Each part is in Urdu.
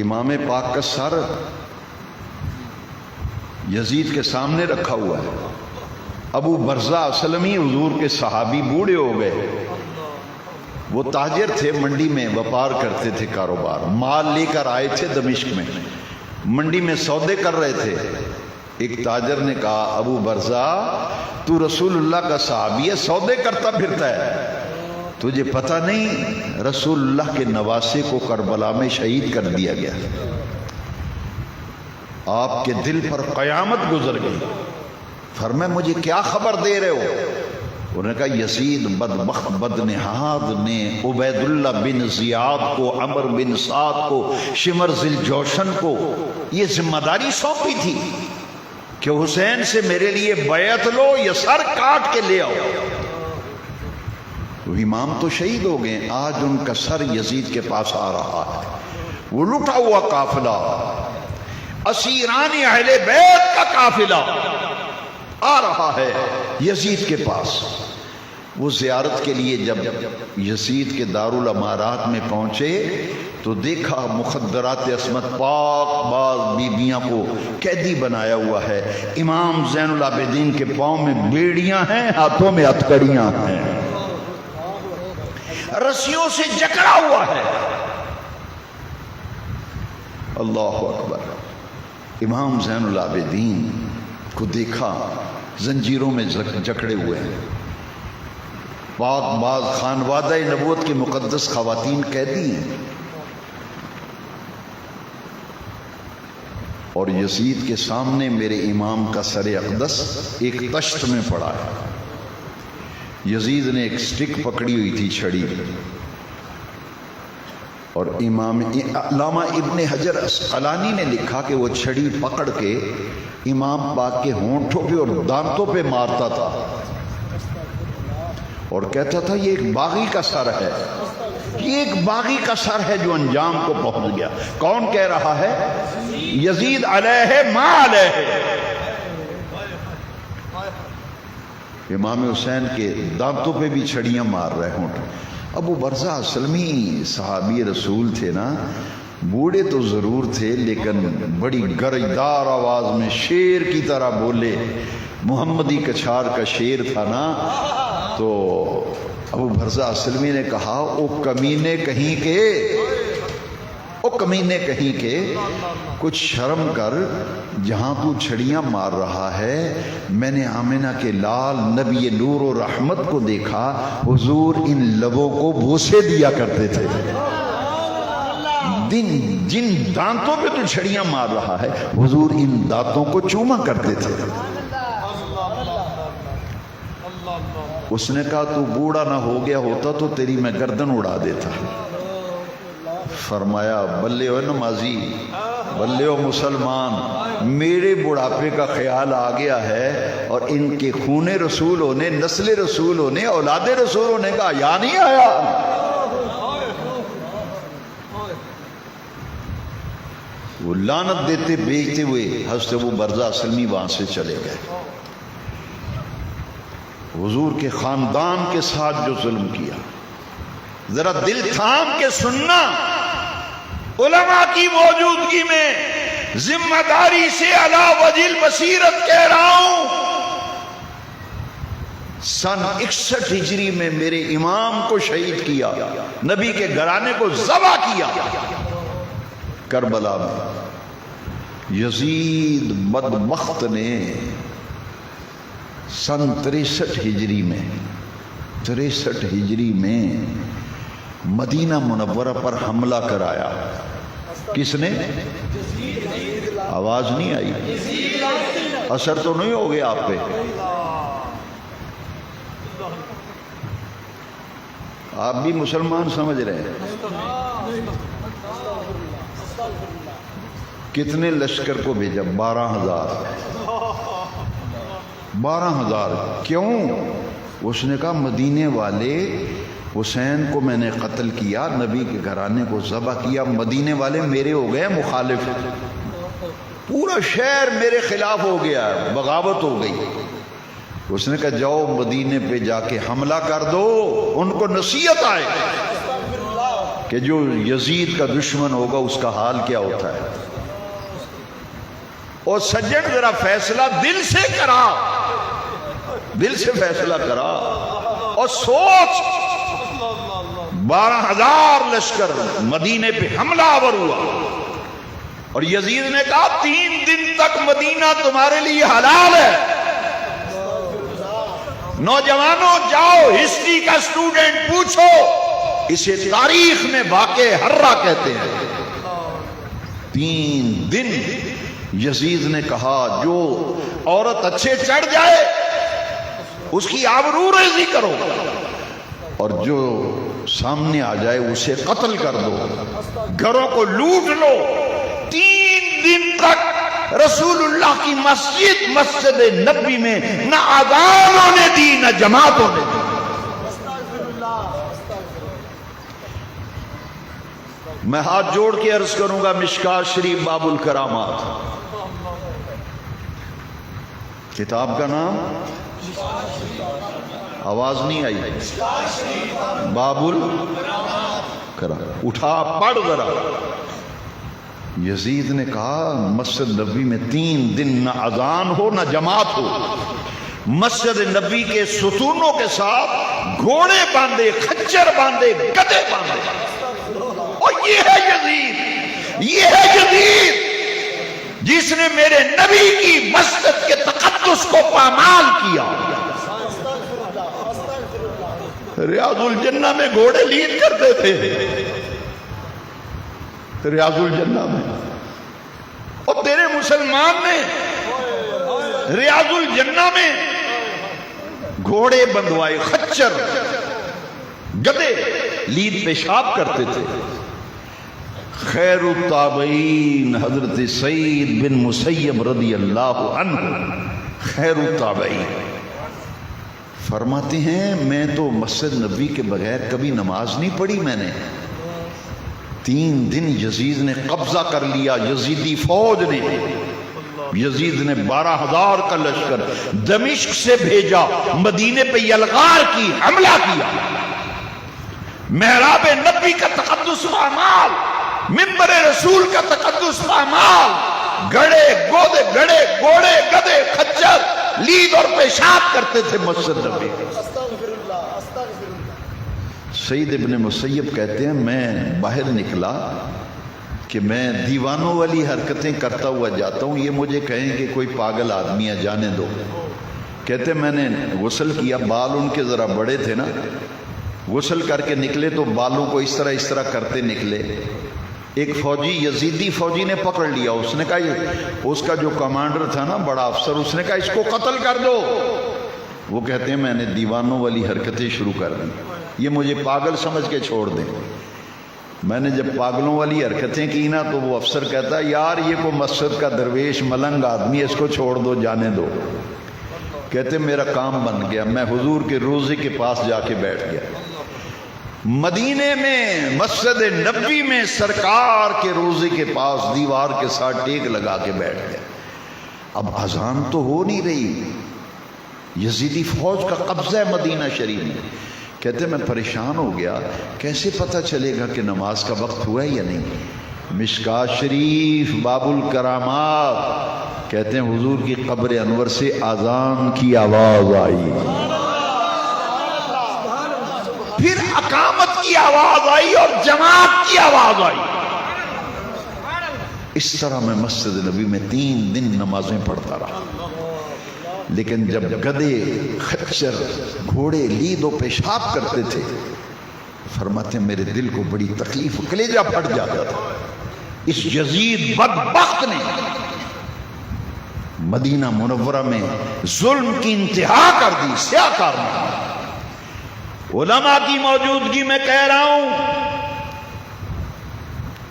امام پاک کا سر یزید کے سامنے رکھا ہوا ہے. ابو برزہ اسلمی حضور کے صحابی بوڑھے ہو گئے. وہ تاجر تھے، منڈی میں وپار کرتے تھے، کاروبار، مال لے کر آئے تھے دمشق میں، منڈی میں سودے کر رہے تھے. ایک تاجر نے کہا ابو برزہ تو رسول اللہ کا صحابی ہے، سودے کرتا پھرتا ہے، تجھے پتہ نہیں رسول اللہ کے نواسے کو کربلا میں شہید کر دیا گیا. آپ کے دل پر قیامت گزر گئی. فرمایا مجھے کیا خبر دے رہے ہو؟ انہوں نے کہا یزید بدبخت بدنہاد نے عبید اللہ بن زیاد کو، عمر بن سعد کو، شمر ذی الجوشن کو یہ ذمہ داری سونپی تھی کہ حسین سے میرے لیے بیعت لو یا سر کاٹ کے لے آؤ. وہ امام تو شہید ہو گئے، آج ان کا سر یزید کے پاس آ رہا ہے. وہ لٹا ہوا قافلہ، اسیران اہل بیت کا قافلہ آ رہا ہے یزید کے پاس. وہ زیارت کے لیے جب یزید کے دارالامارات میں پہنچے تو دیکھا مخدرات عصمت پاک باز بیبیاں کو قیدی بنایا ہوا ہے. امام زین العابدین کے پاؤں میں بیڑیاں ہیں، ہاتھوں میں ہتھکڑیاں ہیں، رسیوں سے جکڑا ہوا ہے. اللہ اکبر. امام زین العابدین کو دیکھا زنجیروں میں جکڑے ہوئے ہیں. پاک باز خانوادہ نبوت کی مقدس خواتین قیدی ہیں. اور یزید کے سامنے میرے امام کا سر اقدس ایک تشت میں پڑا ہے. یزید نے ایک سٹک پکڑی ہوئی تھی، چھڑی، اور امام علامہ ابن حجر عسقلانی نے لکھا کہ وہ چھڑی پکڑ کے امام پاک کے ہونٹوں پہ اور دانتوں پہ مارتا تھا اور کہتا تھا یہ ایک باغی کا سر ہے، یہ ایک باغی کا سر ہے جو انجام کو پہنچ گیا. کون کہہ رہا ہے؟ یزید علیہ ما علیہ. امام حسین کے دانتوں پہ بھی چھڑیاں مار رہے ہوں. ابو برزہ اسلمی صحابی رسول تھے نا، بوڑھے تو ضرور تھے لیکن بڑی گرجدار آواز میں شیر کی طرح بولے. محمدی کچھار کا شیر تھا نا. تو ابو برزہ اسلمی نے کہا او کمینے کہیں کے، او کمینے کہیں کے، کچھ شرم کر، جہاں تو چھڑیاں مار رہا ہے میں نے آمنہ کے لال نبی نور و رحمت کو دیکھا، حضور ان لبوں کو بوسے دیا کرتے تھے. جن دانتوں پہ تو چھڑیاں مار رہا ہے حضور ان دانتوں کو چوما کرتے تھے. اس نے کہا تو بوڑھا نہ ہو گیا ہوتا تو تیری میں گردن اڑا دیتا. فرمایا بلے ہو نمازی، بلے ہو مسلمان، میرے بڑھاپے کا خیال آ گیا ہے اور ان کے خون رسول ہونے، نسل رسول ہونے، اولاد رسول ہونے کا حیا نہیں آیا. وہ لعنت دیتے بیچتے ہوئے حضرت ابو برزہ اسلمی وہاں سے چلے گئے. حضور کے خاندان کے ساتھ جو ظلم کیا، ذرا دل تھام کے سننا. علماء کی موجودگی میں ذمہ داری سے علی وجہ البصیرت کہہ رہا ہوں، سن 61 ہجری میں میرے امام کو شہید کیا، نبی کے گھرانے کو ذبح کیا کربلا میں. یزید بدبخت نے سن 63 ہجری میں مدینہ منورہ پر حملہ کرایا. کس نے؟ آواز نہیں آئی، اثر تو نہیں ہو گیا آپ پہ؟ آپ بھی مسلمان سمجھ رہے ہیں. کتنے لشکر کو بھیجا؟ 12,000. کیوں؟ اس نے کہا مدینے والے حسین کو میں نے قتل کیا، نبی کے گھرانے کو ذبح کیا، مدینے والے میرے ہو گئے مخالف، پورا شہر میرے خلاف ہو گیا، بغاوت ہو گئی. اس نے کہا جاؤ مدینے پہ جا کے حملہ کر دو، ان کو نصیحت آئے کہ جو یزید کا دشمن ہوگا اس کا حال کیا ہوتا ہے. اور سجن ذرا فیصلہ دل سے کرا، دل سے فیصلہ کرا اور سوچ. 12,000 لشکر مدینے پہ حملہ آور ہوا اور یزید نے کہا 3 دن تک مدینہ تمہارے لیے حلال ہے. نوجوانوں جاؤ، ہسٹری کا اسٹوڈنٹ پوچھو، اسے تاریخ میں واقع حرہ کہتے ہیں. 3 دن یزید نے کہا جو عورت اچھے چڑھ جائے اس کی آبرو ریزی کرو اور جو سامنے آ جائے اسے قتل کر دو، گھروں کو لوٹ لو. 3 دن تک رسول اللہ کی مسجد نبی میں نہ اذان ہونے دی نہ جماعت ہونے دی. میں ہاتھ جوڑ کے عرض کروں گا مشکات شریف باب الکرامات، کتاب کا نام آواز نہیں آئی، باب الکرامات. اٹھا پڑھ ذرا. یزید نے کہا مسجد نبی میں 3 دن نہ اذان ہو نہ جماعت ہو. مسجد نبی کے ستونوں کے ساتھ گھوڑے باندھے، خچر باندھے، گدھے باندھے. اور یہ ہے یزید، یہ ہے یزید جس نے میرے نبی کی مسجد کے تقدس کو پامال کیا. ریاض الجنہ میں گھوڑے لید کرتے تھے، ریاض الجنہ میں. اور تیرے مسلمان نے ریاض الجنہ میں گھوڑے بندوائے، خچر، گدھے لید پیشاب کرتے تھے. خیر التابعین حضرت سعید بن مسیب رضی اللہ عنہ، خیر التابعین فرماتے ہیں میں تو مسجد نبی کے بغیر کبھی نماز نہیں پڑھی. میں نے 3 دن یزید نے قبضہ کر لیا، یزیدی فوج نے. یزید نے 12,000 کا لشکر دمشق سے بھیجا، مدینے پہ یلغار کی، حملہ کیا. محراب نبی کا تقدس پامال، منبر رسول کا تقدس پامال. گڑے گھوڑے گدھے خچر لید اور پیشاب کرتے تھے مسجد نبی. سعید ابن مسیب کہتے ہیں میں باہر نکلا کہ میں دیوانوں والی حرکتیں کرتا ہوا جاتا ہوں، یہ مجھے کہیں کہ کوئی پاگل آدمی ہے، جانے دو. کہتے میں نے غسل کیا، بال ان کے ذرا بڑے تھے نا، غسل کر کے نکلے تو بالوں کو اس طرح کرتے نکلے. ایک فوجی یزیدی فوجی نے پکڑ لیا، اس نے کہا اس کا جو کمانڈر تھا نا بڑا افسر، اس نے کہا اس کو قتل کر دو. وہ کہتے ہیں میں نے دیوانوں والی حرکتیں شروع کر دی، یہ مجھے پاگل سمجھ کے چھوڑ دیں. میں نے جب پاگلوں والی حرکتیں کی نا تو وہ افسر کہتا ہے یار یہ کوئی مسجد کا درویش ملنگ آدمی ہے، اس کو چھوڑ دو، جانے دو. کہتے میرا کام بن گیا، میں حضور کے روضے کے پاس جا کے بیٹھ گیا. مدینے میں مسجد نبی میں سرکار کے روضے کے پاس دیوار کے ساتھ ٹیک لگا کے بیٹھ گیا. اب اذان تو ہو نہیں رہی، یزیدی فوج کا قبضہ ہے مدینہ شریف میں. کہتے میں پریشان ہو گیا، کیسے پتہ چلے گا کہ نماز کا وقت ہوا ہے یا نہیں. مشکات شریف باب الکرامات کہتے ہیں حضور کی قبر انور سے اذان کی آواز آئی، پھر اقامت کی آواز آئی اور جماعت کی آواز آئی. اس طرح میں مسجد نبی میں 3 دن نمازیں پڑھتا رہا. لیکن جب گدھے خچر گھوڑے لید و پیشاب کرتے تھے، فرماتے میرے دل کو بڑی تکلیف، کلیجہ پھٹ جاتا تھا. اس یزید بدبخت نے مدینہ منورہ میں ظلم کی انتہا کر دی، سیاہ کارنامہ. علماء کی موجودگی میں کہہ رہا ہوں،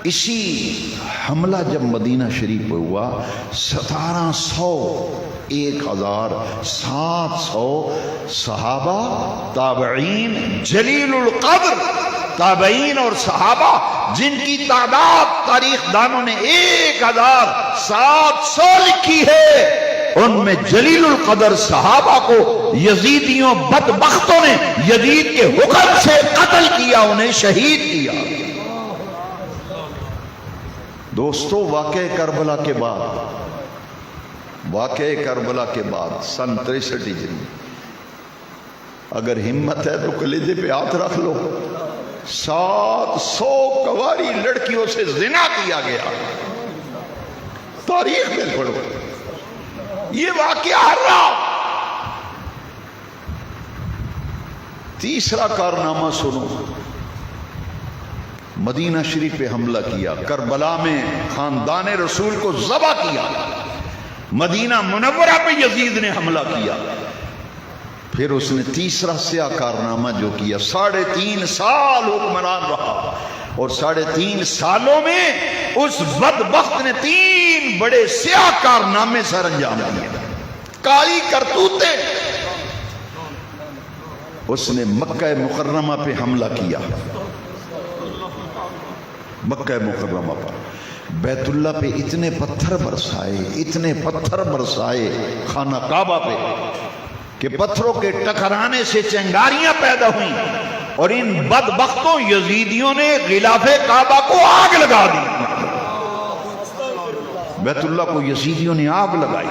اسی حملہ جب مدینہ شریف پہ ہوا 1700 صحابہ تابعین جلیل القدر تابعین اور صحابہ جن کی تعداد تاریخ دانوں نے 1700 لکھی ہے، ان میں جلیل القدر صحابہ کو یزیدیوں بدبختوں نے یزید کے حکم سے قتل کیا، انہیں شہید کیا. دوستو واقعہ کربلا کے بعد سن 63 ہجری، اگر ہمت ہے تو کلیجے پہ ہاتھ رکھ لو، 700 کواری لڑکیوں سے زنا کیا گیا۔ تاریخ میں پڑھو یہ واقعہ ہر رات۔ تیسرا کارنامہ سنو، مدینہ شریف پہ حملہ کیا، کربلا میں خاندان رسول کو ذبح کیا، مدینہ منورہ پہ یزید نے حملہ کیا۔ پھر اس نے تیسرا سیاہ کارنامہ جو کیا، 3.5 سال حکمران رہا، اور 3.5 سالوں میں اس بدبخت نے 3 بڑے سیاہ کارنامے سر انجام دیے، کالی کرتوتیں۔ اس نے مکہ مکرمہ پہ حملہ کیا، مکہ مکرمہ پر بیت اللہ پہ اتنے پتھر برسائے خانہ کعبہ پہ کہ پتھروں کے ٹکرانے سے چنگاریاں پیدا ہوئیں، اور ان بدبختوں یزیدیوں نے غلاف کعبہ کو آگ لگا دی۔ بیت اللہ کو یزیدیوں نے آگ لگائی۔